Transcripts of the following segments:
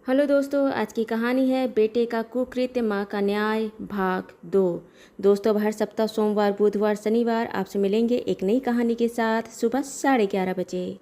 Hello दोस्तों, आज की कहानी है बेटे का कुकृत्य माँ का न्याय भाग 2। दोस्तों, अब हर सप्ताह सोमवार बुधवार शनिवार आपसे मिलेंगे एक नई कहानी के साथ सुबह 11:30 बजे।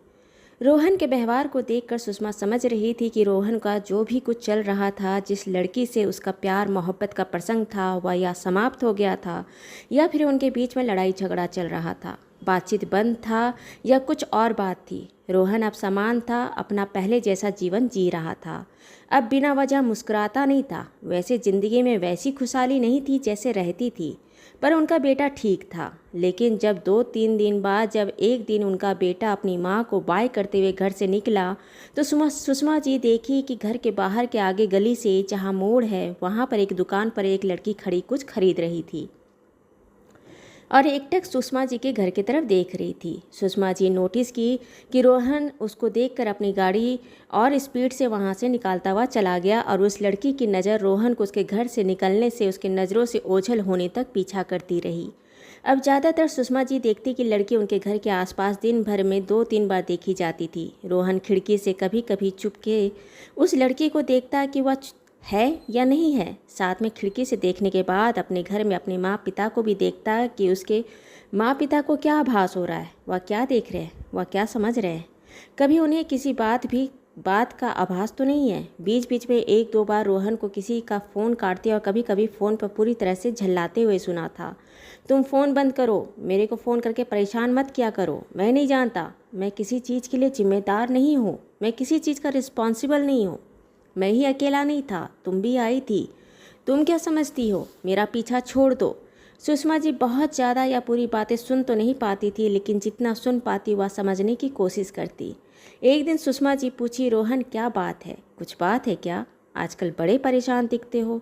रोहन के व्यवहार को देखकर सुषमा समझ रही थी कि रोहन का जो भी कुछ चल रहा था, जिस लड़की से उसका प्यार मोहब्बत का प्रसंग था, वह या समाप्त हो गया था या फिर उनके बीच में लड़ाई झगड़ा चल रहा था। बातचीत बंद था या कुछ और बात थी। रोहन अब समान था, अपना पहले जैसा जीवन जी रहा था। अब बिना वजह मुस्कुराता नहीं था। वैसे ज़िंदगी में वैसी खुशहाली नहीं थी जैसे रहती थी, पर उनका बेटा ठीक था। लेकिन जब 2-3 दिन बाद जब एक दिन उनका बेटा अपनी माँ को बाय करते हुए घर से निकला, तो सुषमा जी देखी कि घर के बाहर के आगे गली से जहाँ मोड़ है, वहाँ पर एक दुकान पर एक लड़की खड़ी कुछ खरीद रही थी और एकटक सुषमा जी के घर की तरफ देख रही थी। सुषमा जी नोटिस की कि रोहन उसको देखकर अपनी गाड़ी और स्पीड से वहां से निकालता हुआ चला गया और उस लड़की की नज़र रोहन को उसके घर से निकलने से उसकी नज़रों से ओझल होने तक पीछा करती रही। अब ज़्यादातर सुषमा जी देखती कि लड़की उनके घर के आसपास दिन भर में 2-3 बार देखी जाती थी। रोहन खिड़की से कभी कभी चुपके उस लड़की को देखता कि वह है या नहीं है। साथ में खिड़की से देखने के बाद अपने घर में अपने माँ पिता को भी देखता कि उसके माँ पिता को क्या आभास हो रहा है, वह क्या देख रहे हैं, वह क्या समझ रहे हैं। कभी उन्हें किसी बात का आभास तो नहीं है। बीच बीच में 1-2 बार रोहन को किसी का फ़ोन काटते और कभी कभी फ़ोन पर पूरी तरह से झल्लाते हुए सुना था। तुम फ़ोन बंद करो, मेरे को फ़ोन करके परेशान मत किया करो। मैं नहीं जानता, मैं किसी चीज़ के लिए जिम्मेदार नहीं हूँ, मैं किसी चीज़ का रिस्पॉन्सिबल नहीं हूँ। मैं ही अकेला नहीं था, तुम भी आई थी। तुम क्या समझती हो, मेरा पीछा छोड़ दो। सुषमा जी बहुत ज़्यादा या पूरी बातें सुन तो नहीं पाती थी, लेकिन जितना सुन पाती वह समझने की कोशिश करती। एक दिन सुषमा जी पूछी, रोहन क्या बात है, कुछ बात है क्या? आजकल बड़े परेशान दिखते हो।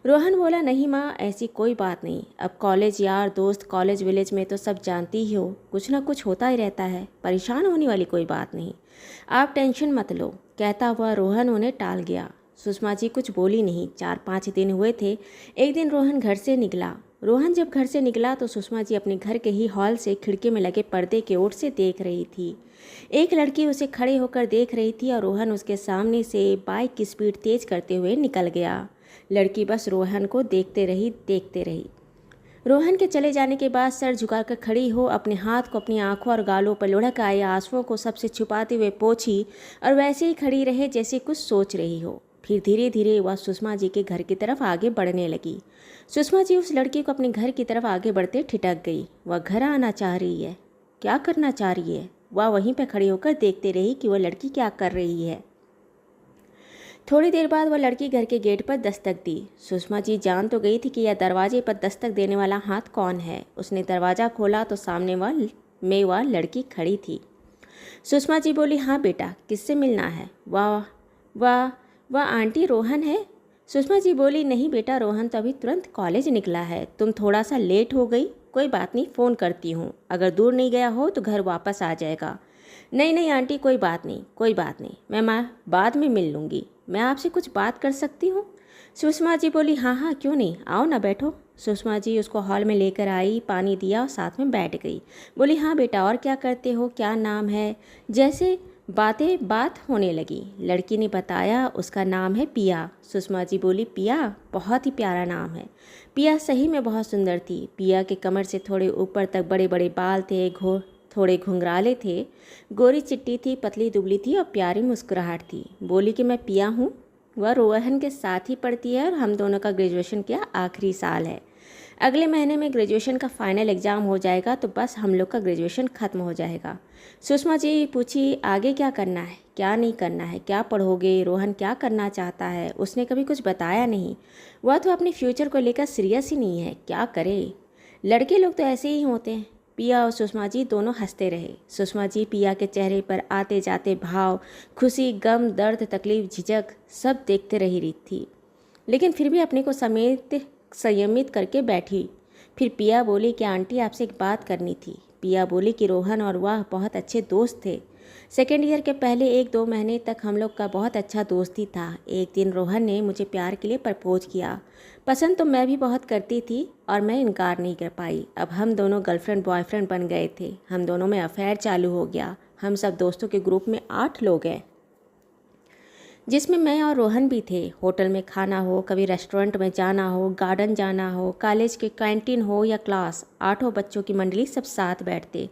रोहन बोला, नहीं माँ, ऐसी कोई बात नहीं। अब कॉलेज यार दोस्त, कॉलेज विलेज में तो सब जानती ही हो, कुछ ना कुछ होता ही रहता है। परेशान होने वाली कोई बात नहीं, आप टेंशन मत लो। कहता हुआ रोहन उन्हें टाल गया। सुषमा जी कुछ बोली नहीं। 4-5 दिन हुए थे। एक दिन रोहन घर से निकला। रोहन जब घर से निकला तो सुषमा जी अपने घर के ही हॉल से खिड़की में लगे पर्दे की ओर से देख रही थी। एक लड़की उसे खड़े होकर देख रही थी और रोहन उसके सामने से बाइक की स्पीड तेज करते हुए निकल गया। लड़की बस रोहन को देखते रही। रोहन के चले जाने के बाद सर झुकाकर खड़ी हो, अपने हाथ को अपनी आंखों और गालों पर लुढ़क आए आंसुओं को सबसे छुपाते हुए पोंछी और वैसे ही खड़ी रहे जैसे कुछ सोच रही हो। फिर धीरे धीरे वह सुषमा जी के घर की तरफ आगे बढ़ने लगी। सुषमा जी उस लड़की को अपने घर की तरफ आगे बढ़ते ठिठक गई। वह घर आना चाह रही है, क्या करना चाह रही है? वह वहीं पर खड़ी होकर देखते रही कि वह लड़की क्या कर रही है। थोड़ी देर बाद वह लड़की घर के गेट पर दस्तक दी। सुषमा जी जान तो गई थी कि यह दरवाजे पर दस्तक देने वाला हाथ कौन है। उसने दरवाज़ा खोला तो सामने वह लड़की खड़ी थी। सुषमा जी बोली, हाँ बेटा, किससे मिलना है? वाह वाह, वह आंटी रोहन है। सुषमा जी बोली, नहीं बेटा, रोहन तो अभी तुरंत कॉलेज निकला है। तुम थोड़ा सा लेट हो गई, कोई बात नहीं, फ़ोन करती हूँ। अगर दूर नहीं गया हो तो घर वापस आ जाएगा। नहीं नहीं आंटी, कोई बात नहीं, कोई बात नहीं, मैं बाद में मिल लूँगी। मैं आपसे कुछ बात कर सकती हूँ? सुषमा जी बोली, हाँ हाँ, क्यों नहीं, आओ ना, बैठो। सुषमा जी उसको हॉल में लेकर आई, पानी दिया और साथ में बैठ गई। बोली, हाँ बेटा, और क्या करते हो, क्या नाम है? जैसे बात होने लगी। लड़की ने बताया उसका नाम है पिया। सुषमा जी बोली, पिया, बहुत ही प्यारा नाम है। पिया सही में बहुत सुंदर थी। पिया के कमर से थोड़े ऊपर तक बड़े बड़े बाल थे, थोड़े घुंघराले थे, गोरी चिट्टी थी, पतली दुबली थी और प्यारी मुस्कुराहट थी। बोली कि मैं पिया हूँ। वह रोहन के साथ ही पढ़ती है और हम दोनों का ग्रेजुएशन का आखिरी साल है। अगले महीने में ग्रेजुएशन का फाइनल एग्ज़ाम हो जाएगा तो बस हम लोग का ग्रेजुएशन ख़त्म हो जाएगा। सुषमा जी पूछी, आगे क्या करना है, क्या नहीं करना है, क्या पढ़ोगे? रोहन क्या करना चाहता है? उसने कभी कुछ बताया नहीं। वह तो अपने फ्यूचर को लेकर सीरियस ही नहीं है, क्या करे? लड़के लोग तो ऐसे ही होते हैं। पिया और सुषमा जी दोनों हंसते रहे। सुषमा जी पिया के चेहरे पर आते जाते भाव, खुशी, गम, दर्द, तकलीफ, झिझक सब देखते रही थी, लेकिन फिर भी अपने को संयमित करके बैठी। फिर पिया बोली कि आंटी, आपसे एक बात करनी थी। पिया बोली कि रोहन और वह बहुत अच्छे दोस्त थे। सेकेंड ईयर के पहले 1-2 महीने तक हम लोग का बहुत अच्छा दोस्ती था। एक दिन रोहन ने मुझे प्यार के लिए प्रपोज किया। पसंद तो मैं भी बहुत करती थी और मैं इनकार नहीं कर पाई। अब हम दोनों गर्लफ्रेंड बॉयफ्रेंड बन गए थे। हम दोनों में अफेयर चालू हो गया। हम सब दोस्तों के ग्रुप में 8 लोग हैं। जिसमें मैं और रोहन भी थे। होटल में खाना हो, कभी रेस्टोरेंट में जाना हो, गार्डन जाना हो, कॉलेज के कैंटीन हो या क्लास, 8 बच्चों की मंडली सब साथ बैठते,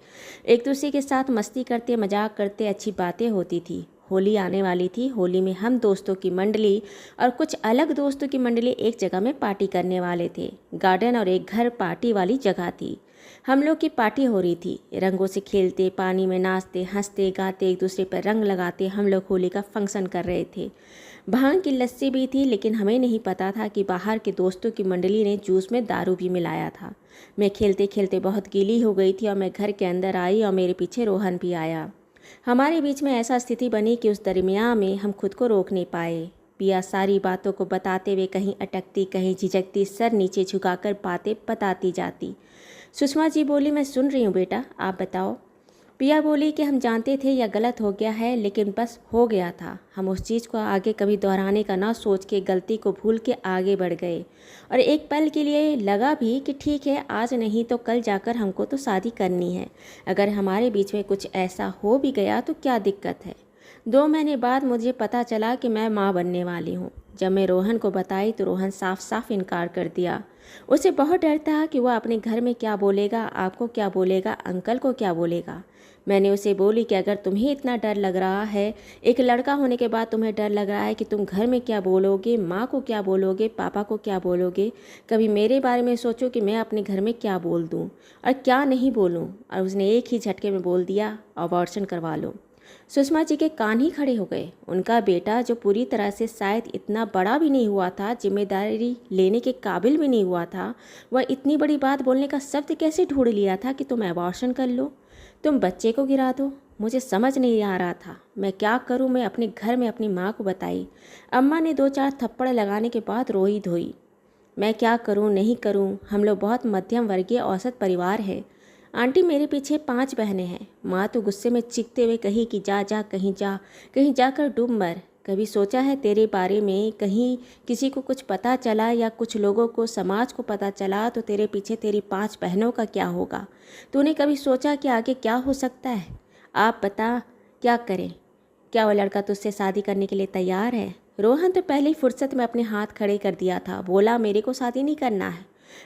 एक दूसरे के साथ मस्ती करते, मजाक करते, अच्छी बातें होती थी। होली आने वाली थी। होली में हम दोस्तों की मंडली और कुछ अलग दोस्तों की मंडली एक जगह में पार्टी करने वाले थे। गार्डन और एक घर पार्टी वाली जगह थी। हम लोग की पार्टी हो रही थी। रंगों से खेलते, पानी में नाचते, हंसते गाते, एक दूसरे पर रंग लगाते हम लोग होली का फंक्शन कर रहे थे। भांग की लस्सी भी थी, लेकिन हमें नहीं पता था कि बाहर के दोस्तों की मंडली ने जूस में दारू भी मिलाया था। मैं खेलते खेलते बहुत गीली हो गई थी और मैं घर के अंदर आई और मेरे पीछे रोहन भी आया। हमारे बीच में ऐसा स्थिति बनी कि उस दरमियान में हम खुद को रोक नहीं पाए। पिया सारी बातों को बताते हुए कहीं अटकती, कहीं झिझकती, सर नीचे झुकाकर बातें बताती जाती। सुषमा जी बोली, मैं सुन रही हूँ बेटा, आप बताओ। पिया बोली कि हम जानते थे यह गलत हो गया है, लेकिन बस हो गया था। हम उस चीज़ को आगे कभी दोहराने का ना सोच के गलती को भूल के आगे बढ़ गए। और एक पल के लिए लगा भी कि ठीक है, आज नहीं तो कल जाकर हमको तो शादी करनी है। अगर हमारे बीच में कुछ ऐसा हो भी गया तो क्या दिक्कत है। 2 महीने बाद मुझे पता चला कि मैं माँ बनने वाली हूँ। जब मैं रोहन को बताई तो रोहन साफ साफ इनकार कर दिया। उसे बहुत डर था कि वह अपने घर में क्या बोलेगा, आपको क्या बोलेगा, अंकल को क्या बोलेगा। मैंने उसे बोली कि अगर तुम्हें इतना डर लग रहा है, एक लड़का होने के बाद तुम्हें डर लग रहा है कि तुम घर में क्या बोलोगे, माँ को क्या बोलोगे, पापा को क्या बोलोगे, कभी मेरे बारे में सोचो कि मैं अपने घर में क्या बोल दूँ और क्या नहीं बोलूँ। और उसने एक ही झटके में बोल दिया, अबॉर्शन करवा लो। सुषमा जी के कान ही खड़े हो गए। उनका बेटा, जो पूरी तरह से शायद इतना बड़ा भी नहीं हुआ था, जिम्मेदारी लेने के काबिल भी नहीं हुआ था, वह इतनी बड़ी बात बोलने का शब्द कैसे ढूंढ लिया था कि तुम अबॉर्शन कर लो, तुम बच्चे को गिरा दो। मुझे समझ नहीं आ रहा था मैं क्या करूं। मैं अपने घर में अपनी माँ को बताई। अम्मा ने 2-4 थप्पड़ लगाने के बाद रोई धोई। मैं क्या करूं, नहीं करूं। हम लोग बहुत मध्यम वर्गीय औसत परिवार है। आंटी, मेरे पीछे 5 बहनें हैं। माँ तो गुस्से में चीखते हुए कही कि जा जा, कहीं जाकर डूब मर। कभी सोचा है तेरे बारे में, कहीं किसी को कुछ पता चला या कुछ लोगों को, समाज को पता चला तो तेरे पीछे तेरी 5 बहनों का क्या होगा। तूने कभी सोचा कि आगे क्या हो सकता है। आप बता, क्या करें। क्या वो लड़का तुझसे शादी करने के लिए तैयार है। रोहन तो पहले ही फुर्सत में अपने हाथ खड़े कर दिया था। बोला, मेरे को शादी नहीं करना है।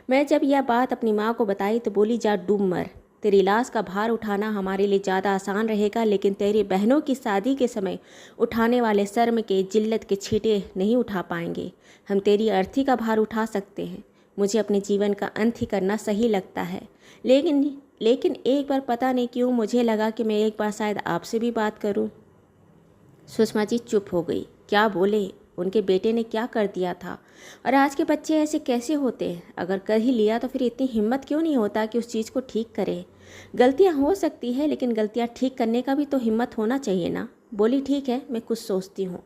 मैं जब यह बात अपनी माँ को बताई तो बोली, जा डूब मर। तेरी लाश का भार उठाना हमारे लिए ज़्यादा आसान रहेगा, लेकिन तेरी बहनों की शादी के समय उठाने वाले शर्म के, जिल्लत के छींटे नहीं उठा पाएंगे। हम तेरी अर्थी का भार उठा सकते हैं। मुझे अपने जीवन का अंत ही करना सही लगता है, लेकिन एक बार पता नहीं क्यों मुझे लगा कि मैं एक बार शायद आपसे भी बात करूं। सुषमा जी चुप हो गई। क्या बोले। उनके बेटे ने क्या कर दिया था और आज के बच्चे ऐसे कैसे होते हैं। अगर कर ही लिया तो फिर इतनी हिम्मत क्यों नहीं होता कि उस चीज़ को ठीक करे। गलतियां हो सकती है, लेकिन गलतियां ठीक करने का भी तो हिम्मत होना चाहिए ना। बोली, ठीक है, मैं कुछ सोचती हूँ।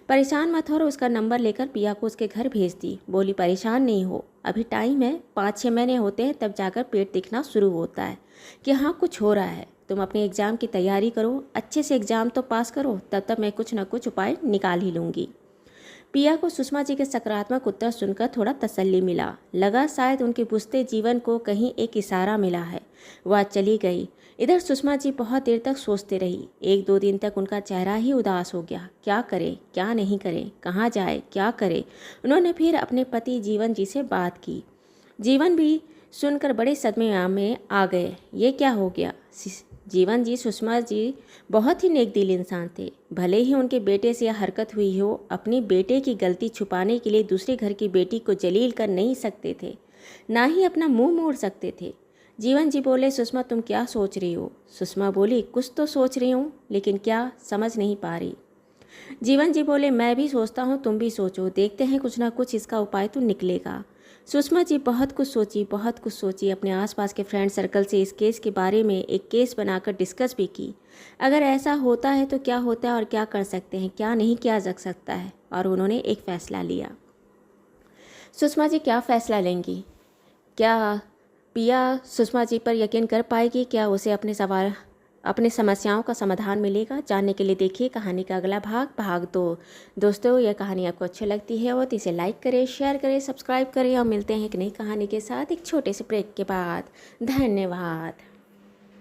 परेशान मत हो। और उसका नंबर लेकर पिया को उसके घर भेज दी। बोली, परेशान नहीं हो, अभी टाइम है। 5-6 महीने होते हैं तब जाकर पेट दिखना शुरू होता है कि हाँ कुछ हो रहा है। तुम अपने एग्ज़ाम की तैयारी करो, अच्छे से एग्ज़ाम तो पास करो, तब तक मैं कुछ ना कुछ उपाय निकाल ही लूँगी। पिया को सुषमा जी के सकारात्मक उत्तर सुनकर थोड़ा तसल्ली मिला। लगा शायद उनके बुझते जीवन को कहीं एक इशारा मिला है। वह चली गई। इधर सुषमा जी बहुत देर तक सोचते रही। 1-2 दिन तक उनका चेहरा ही उदास हो गया। क्या करे, क्या नहीं करे, कहाँ जाए, क्या करे। उन्होंने फिर अपने पति जीवन जी से बात की। जीवन भी सुनकर बड़े सदमे में आ गए। ये क्या हो गया। जीवन जी, सुषमा जी बहुत ही नेक दिल इंसान थे। भले ही उनके बेटे से यह हरकत हुई हो, अपनी बेटे की गलती छुपाने के लिए दूसरे घर की बेटी को जलील कर नहीं सकते थे, ना ही अपना मुंह मोड़ सकते थे। जीवन जी बोले, सुषमा तुम क्या सोच रही हो। सुषमा बोली, कुछ तो सोच रही हूँ, लेकिन क्या समझ नहीं पा रही। जीवन जी बोले, मैं भी सोचता हूँ, तुम भी सोचो, देखते हैं कुछ ना कुछ इसका उपाय तो निकलेगा। सुषमा जी बहुत कुछ सोची। अपने आसपास के फ्रेंड सर्कल से इस केस के बारे में एक केस बनाकर डिस्कस भी की। अगर ऐसा होता है तो क्या होता है और क्या कर सकते हैं, क्या नहीं किया जा सकता है। और उन्होंने एक फ़ैसला लिया। सुषमा जी क्या फ़ैसला लेंगी। क्या पिया सुषमा जी पर यकीन कर पाएगी। क्या उसे अपने समस्याओं का समाधान मिलेगा। जानने के लिए देखिए कहानी का अगला भाग 2। दोस्तों, यह कहानी आपको अच्छी लगती है और तो इसे लाइक करें, शेयर करें, सब्सक्राइब करें और मिलते हैं एक नई कहानी के साथ एक छोटे से ब्रेक के बाद। धन्यवाद।